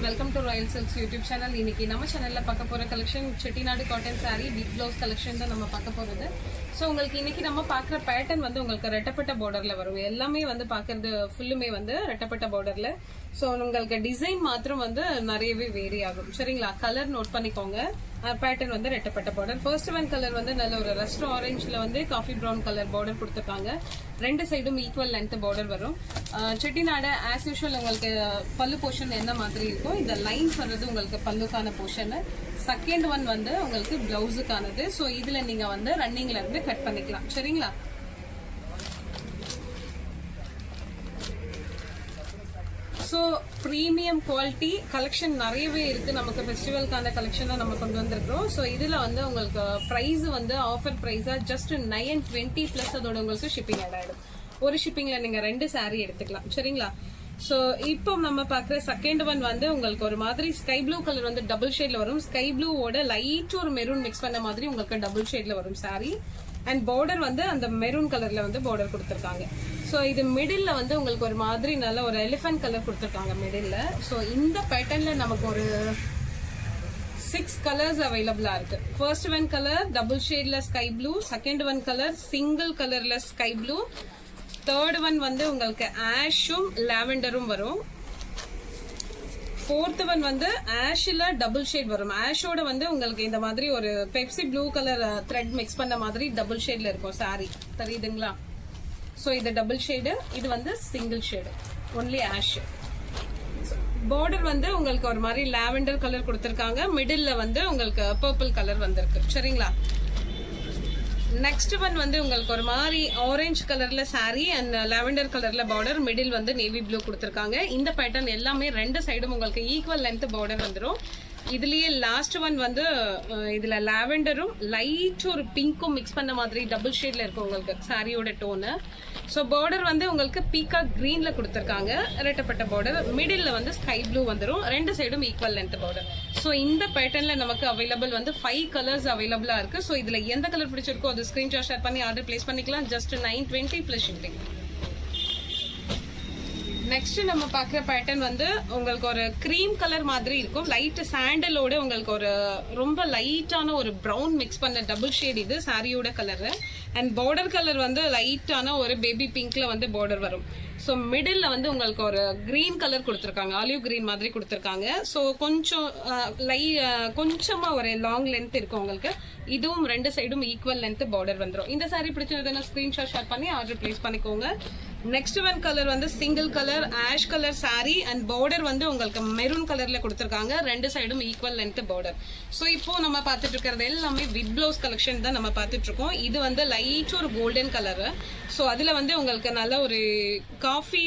welcome to Royal Silks YouTube channel. இன்னைக்கு நம்ம சேனல்ல பார்க்க போற collection Chettinad cotton saree big blouse collection தான் நம்ம பார்க்க போறது. சோ உங்களுக்கு இன்னைக்கு நம்ம பார்க்குற பேட்டர்ன் வந்து உங்களுக்கு ரெட்டப்பட்ட பார்டர்ல வரும். எல்லாமே வந்து பார்க்கிறது ஃபுல்லுமே வந்து ரெட்டப்பட்ட பார்டர்ல. சோ உங்களுக்கு டிசைன் மாத்திரம் வந்து நிறையவே வேரி ஆகும். சரிங்களா? கலர் நோட் பண்ணிக்கோங்க. பேட்டர்ன் வந்து ரெட்டப்பட்ட பார்டர். ஃபர்ஸ்ட் ஒன் கலர் வந்து நல்ல ஒரு ரஸ்ட் ஆரஞ்சுல வந்து காஃபி ப்ரௌன் கலர் பார்டர் கொடுத்துருக்காங்க. ரெண்டு சைடும் ஈக்குவல் லென்த் பார்டர் வரும். செட்டிநாடு ஆஸ் யூஷுவல் உங்களுக்கு பல்லு போர்ஷன் என்ன மாதிரி இருக்கும், இந்த லைன்ஸ் வர்றது உங்களுக்கு பல்லுக்கான போர்ஷன். செகண்ட் ஒன் வந்து உங்களுக்கு பிளவுஸுக்கானது. ஸோ இதுல நீங்க வந்து ரன்னிங்ல இருந்து கட் பண்ணிக்கலாம். சரிங்களா? ஸோ ப்ரீமியம் குவாலிட்டி கலெக்ஷன் நிறையவே இருக்கு. நமக்கு ஃபெஸ்டிவல்கான கலெக்ஷன் தான் நம்ம கொண்டு வந்திருக்கிறோம். ஸோ இதுல வந்து உங்களுக்கு பிரைஸ் வந்து ஆஃபர் பிரைஸா ஜஸ்ட் 920 பிளஸ் அதோட உங்களுக்கு ஷிப்பிங் ஆட் ஆயிடும். ஒரு ஷிப்பிங்ல நீங்க 2 saree எடுத்துக்கலாம். சரிங்களா? சோ இப்போ நம்ம பாக்குற செகண்ட் ஒன் வந்து உங்களுக்கு ஒரு மாதிரி ஸ்கை ப்ளூ கலர் வந்து டபுள் ஷேட்ல வரும். ஸ்கை ப்ளூவோட லைட் ஒரு மெரூன் மிக்ஸ் பண்ண மாதிரி உங்களுக்கு டபுள் ஷேட்ல வரும் saree. அண்ட் பார்டர் வந்து அந்த மெரூன் கலர்ல வந்து பார்டர் கொடுத்திருக்காங்க. சோ இது மிடில்ல வந்து உங்களுக்கு ஒரு மாதிரி நல்ல ஒரு எலிஃபென்ட் கலர் கொடுத்திருக்காங்க மிடில்ல. சோ இந்த பேட்டர்ன்ல நமக்கு ஒரு 6 கலர்ஸ் அவைலபிளா இருக்கு. ஃபர்ஸ்ட் ஒன் கலர் டபுள் ஷேட்ல sky blue, second one colour single கலர்ல ஸ்கை ப்ளூ, தேர்ட் ஒன் வந்து உங்களுக்கு ஆஷும் லாவெண்டரும் வரும். ஃபோர்த் ஒன் வந்து ஆஷ்ல டபுள் ஷேட் வரும். ஆஷோட வந்து உங்களுக்கு இந்த மாதிரி ஒரு Pepsi blue colour thread mix பண்ண மாதிரி டபுள் ஷேட்ல இருக்கும் saree. தெரியுதுங்களா? சோ இது டபுள் ஷேடு, இது வந்து single shade, only ash. Border வந்து உங்களுக்கு ஒரு மாதிரி லாவெண்டர் கலர் கொடுத்திருக்காங்க. மிடில்ல வந்து உங்களுக்கு பர்பிள் கலர் வந்திருக்கு. சரிங்களா? நெக்ஸ்ட் ஒன் வந்து உங்களுக்கு ஒரு மாதிரி ஆரஞ்சு கலர்ல saree அண்ட் லாவெண்டர் கலர்ல பார்டர், மிடில் வந்து நேவி ப்ளூ கொடுத்திருக்காங்க. இந்த பேட்டர்ன் எல்லாமே ரெண்டு சைடும் உங்களுக்கு ஈக்குவல் லென்த் பார்டர் வந்துடும். இதுலயே லாஸ்ட் ஒன் வந்து இதுல லாவெண்டரும் லைட் ஒரு பிங்க்கும் மிக்ஸ் பண்ண மாதிரி டபுள் ஷேட்ல இருக்கும் உங்களுக்கு சாரியோட டோனு. ஸோ பார்டர் வந்து உங்களுக்கு பீகாக் கிரீன்ல கொடுத்திருக்காங்க. ரெட்டப்பட்ட பார்டர், மிடில்ல வந்து ஸ்கை ப்ளூ வந்துடும். ரெண்டு சைடும் ஈக்குவல் லென்த் பார்டர். ஸோ இந்த பேட்டர்ன்ல நமக்கு அவைலபிள் வந்து 5 கலர்ஸ் அவைலபிளா இருக்கு. ஸோ இதுல எந்த கலர் பிடிச்சிருக்கோ அது ஸ்கிரீன்ஷாட் ஷேர் பண்ணி ஆர்டர் பிளேஸ் பண்ணிக்கலாம். Just 920 plus shipping. நெக்ஸ்ட் நம்ம பாக்குற பேட்டர்ன் வந்து உங்களுக்கு ஒரு கிரீம் கலர் மாதிரி இருக்கும். லைட் சாண்டலோட உங்களுக்கு ஒரு ரொம்ப லைட்டான ஒரு பிரவுன் மிக்ஸ் பண்ண டபுள் ஷேட் இது சாரியோட கலர். அண்ட் பார்டர் கலர் வந்து லைட்டான ஒரு பேபி பிங்க்ல வந்து பார்டர் வரும். ஸோ மிடில்ல வந்து உங்களுக்கு ஒரு கிரீன் கலர் கொடுத்துருக்காங்க, ஆலிவ் கிரீன் மாதிரி கொடுத்துருக்காங்க. ஸோ கொஞ்சம் கொஞ்சமா ஒரு லாங் லென்த் இருக்கும் உங்களுக்கு. இதுவும் ரெண்டு சைடும் ஈக்குவல் லென்த் பார்டர் வந்துடும். இந்த சாரி பிடிச்சதுன்னா ஸ்கிரீன்ஷாட் ஷேர் பண்ணி ஆர்டர் பிளேஸ் பண்ணிக்கோங்க. நெக்ஸ்ட் ஒன் கலர் வந்து single colour ash colour saree and border வந்து உங்களுக்கு மெரூன் கலர்ல கொடுத்திருக்காங்க. ரெண்டு சைடும் ஈக்குவல் லென்த் பார்டர். சோ இப்போ நம்ம பார்த்துட்டு இருக்கிறது எல்லாமே வித் பிளவுஸ் கலெக்ஷன் தான் நம்ம பார்த்துட்டு இருக்கோம். இது வந்து லைட் ஒரு கோல்டன் கலர். சோ அதுல வந்து உங்களுக்கு நல்ல ஒரு காஃபி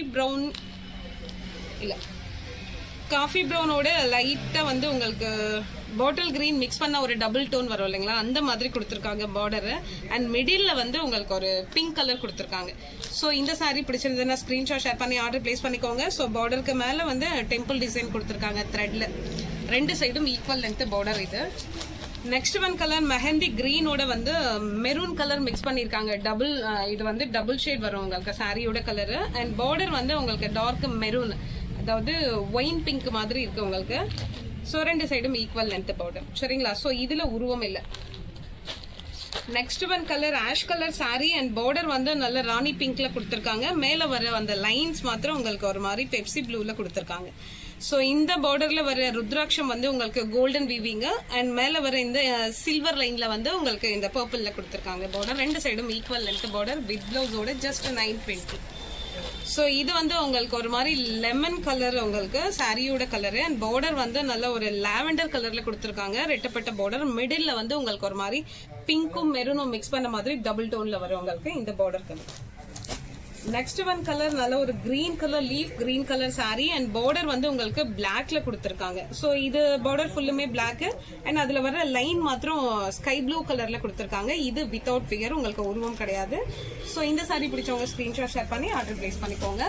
ப்ரௌனோட லைட்டா வந்து உங்களுக்கு பாட்டில் கிரீன் மிக்ஸ் பண்ண ஒரு டபுள் டோன் வரும் இல்லைங்களா, அந்த மாதிரி கொடுத்துருக்காங்க பார்டர். அண்ட் மிடில்ல வந்து உங்களுக்கு ஒரு பிங்க் கலர் கொடுத்துருக்காங்க. ஸோ இந்த saree பிடிச்சிருந்ததுன்னா ஸ்கிரீன்ஷாட் ஷேர் பண்ணி ஆர்டர் பிளேஸ் பண்ணிக்கோங்க. ஸோ பார்டருக்கு மேல வந்து டெம்பிள் டிசைன் கொடுத்துருக்காங்க த்ரெட்ல. ரெண்டு சைடும் ஈக்குவல் லென்த் பார்டர் இது. நெக்ஸ்ட் ஒன் கலர் மெஹந்தி கிரீனோட வந்து மெரூன் கலர் மிக்ஸ் பண்ணிருக்காங்க. இது வந்து டபுள் ஷேட் வரும் உங்களுக்கு சாரியோட கலர். அண்ட் பார்டர் வந்து உங்களுக்கு டார்க் மெரூன், அதாவது ஒயின் பிங்க் மாதிரி இருக்கு உங்களுக்கு. ஸோ ரெண்டு சைடும் ஈக்குவல் லென்த் பார்டர். சரிங்களா? ஸோ இதுல உருவம் இல்லை. Next one colour ash colour saree and border வந்து நல்ல ராணி பிங்க்ல கொடுத்திருக்காங்க. மேல வர அந்த லைன்ஸ் மாத்திரம் உங்களுக்கு ஒரு மாதிரி பெப்சி ப்ளூல கொடுத்திருக்காங்க. ஸோ இந்த பார்டர்ல வர ருத்ராட்சம் வந்து உங்களுக்கு கோல்டன் வீவிங் அண்ட் மேல வர இந்த சில்வர் லைன்ல வந்து உங்களுக்கு இந்த பர்பிள்ல கொடுத்திருக்காங்க பார்டர். ரெண்டு சைடும் ஈக்குவல் லென்த் பார்டர் வித் பிளவுஸோட ஜஸ்ட் 920. ஸோ இது வந்து உங்களுக்கு ஒரு மாதிரி லெமன் கலர் உங்களுக்கு சாரியோட கலரு. அண்ட் பார்டர் வந்து நல்ல ஒரு லாவெண்டர் கலர்ல கொடுத்துருக்காங்க. ரெட்டப்பட்ட பார்டர், மிடில்ல வந்து உங்களுக்கு ஒரு மாதிரி பிங்க்கும் மெரூனும் மிக்ஸ் பண்ண மாதிரி டபுள் டோன்ல வரும் உங்களுக்கு இந்த border colour. Next one colour நல்ல ஒரு green colour leaf green colour saree and border வந்து உங்களுக்கு பிளாக்ல கொடுத்திருக்காங்க. சோ இது பார்டர் ஃபுல்லுமே பிளாக் அண்ட் அதுல வர லைன் மாத்திரம் ஸ்கை ப்ளூ கலர்ல கொடுத்திருக்காங்க. இது வித்தவுட் ஃபிகர், உங்களுக்கு உருவம் கிடையாது. சோ இந்த saree பிடிச்சவங்க ஸ்கிரீன்ஷாட் ஷேர் பண்ணி ஆர்டர் பிளேஸ் பண்ணிக்கோங்க.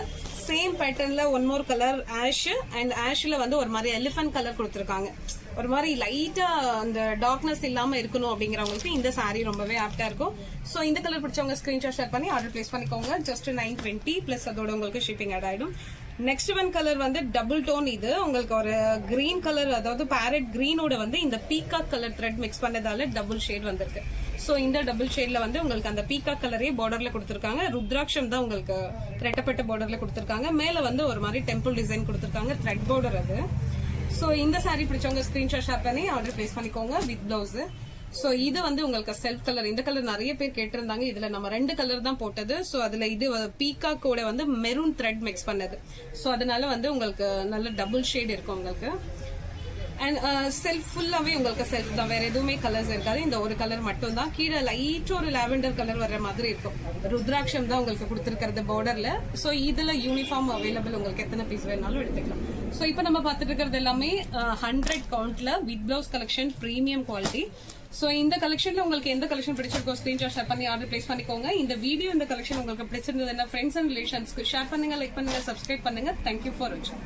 சேம் பேட்டர்ன்ல one more colour ash and ஆஷ்ல வந்து ஒரு மாதிரி எலிஃபென்ட் கலர் கொடுத்திருக்காங்க. ஒரு மாதிரி லைட்டா அந்த டார்க்னஸ் இல்லாம இருக்கணும் அப்படிங்கிறவங்களுக்கு இந்த saree ரொம்பவே ஆப்டா இருக்கும். சோ இந்த கலர் பிடிச்சவங்க ஸ்கிரீன்ஷாட் ஷேர் பண்ணி ஆர்டர் பிளேஸ் பண்ணிக்கோங்க. ஜஸ்ட் 920 பிளஸ் அதோட உங்களுக்கு ஷிப்பிங் ஆட் ஆயிடும். நெக்ஸ்ட் ஒன் கலர் வந்து டபுள் டோன். இது உங்களுக்கு ஒரு கிரீன் கலர், அதாவது பேரட் கிரீனோட வந்து இந்த பீகாக் கலர் த்ரெட் மிக்ஸ் பண்ணதால டபுள் ஷேட் வந்திருக்கு. சோ இந்த டபுள் ஷேட்ல வந்து உங்களுக்கு அந்த பீகாக் கலரே பார்டர்ல கொடுத்திருக்காங்க. ருத்ராட்சம் தான் உங்களுக்கு ரெட்டப்பட்ட பார்டர்ல கொடுத்திருக்காங்க. மேல வந்து ஒரு மாதிரி டெம்பிள் டிசைன் கொடுத்திருக்காங்க, த்ரெட் பார்டர் அது. சோ இந்த சாரி பிடிச்சவங்க ஸ்கிரீன்ஷாட் ஷேர் பண்ணி ஆர்டர் பிளேஸ் பண்ணிக்கோங்க வித் பிளவுஸ். சோ இது வந்து உங்களுக்கு செல்ஃப் கலர். இந்த கலர் நிறைய பேர் கேட்டிருந்தாங்க. இதுல நம்ம 2 கலர் தான் போட்டது. சோ அதுல இது பீகாக்கோட வந்து மெரூன் த்ரெட் மிக்ஸ் பண்ணது. சோ அதனால வந்து உங்களுக்கு நல்ல டபுள் ஷேட் இருக்கும் உங்களுக்கு. அண்ட் செல்ஃப் ஃபுல்லாவே உங்களுக்கு செல்ஃப் தான், வேற எதுவுமே கலர்ஸ் இருக்காது. இந்த ஒரு கலர் மட்டும் தான். கீழே லைட் ஒரு லாவெண்டர் கலர் வர்ற மாதிரி இருக்கும். ருத்ராட்சம் தான் உங்களுக்கு கொடுத்துருக்கிறது பார்டர்ல. சோ இதுல யூனிஃபார்ம் அவைலபிள், உங்களுக்கு எத்தனை பீஸ் வேணாலும் எடுத்துக்கலாம். சோ இப்போ நம்ம பார்த்துட்டு இருக்கிறது எல்லாமே 100 கவுண்ட்ல with blouse collection, premium quality. So இந்த கலெக்ஷன்ல உங்களுக்கு எந்த கலெக்ஷன் பிடிச்சிருக்கோ ஸ்கிரீன்ஷாட் ஷேர் பண்ணி ஆர்டர் பிளேஸ் பண்ணிக்கோங்க. இந்த வீடியோ, இந்த கலெக்ஷன் உங்களுக்கு பிடிச்சிருந்ததுன்னா ஃப்ரெண்ட்ஸ் அண்ட் ரிலேஷன்ஸ்க்கு ஷேர் பண்ணுங்க, லைக் பண்ணுங்க, சப்ஸ்கிரைப் பண்ணுங்க. தேங்க்யூ ஃபார் வாட்சிங்.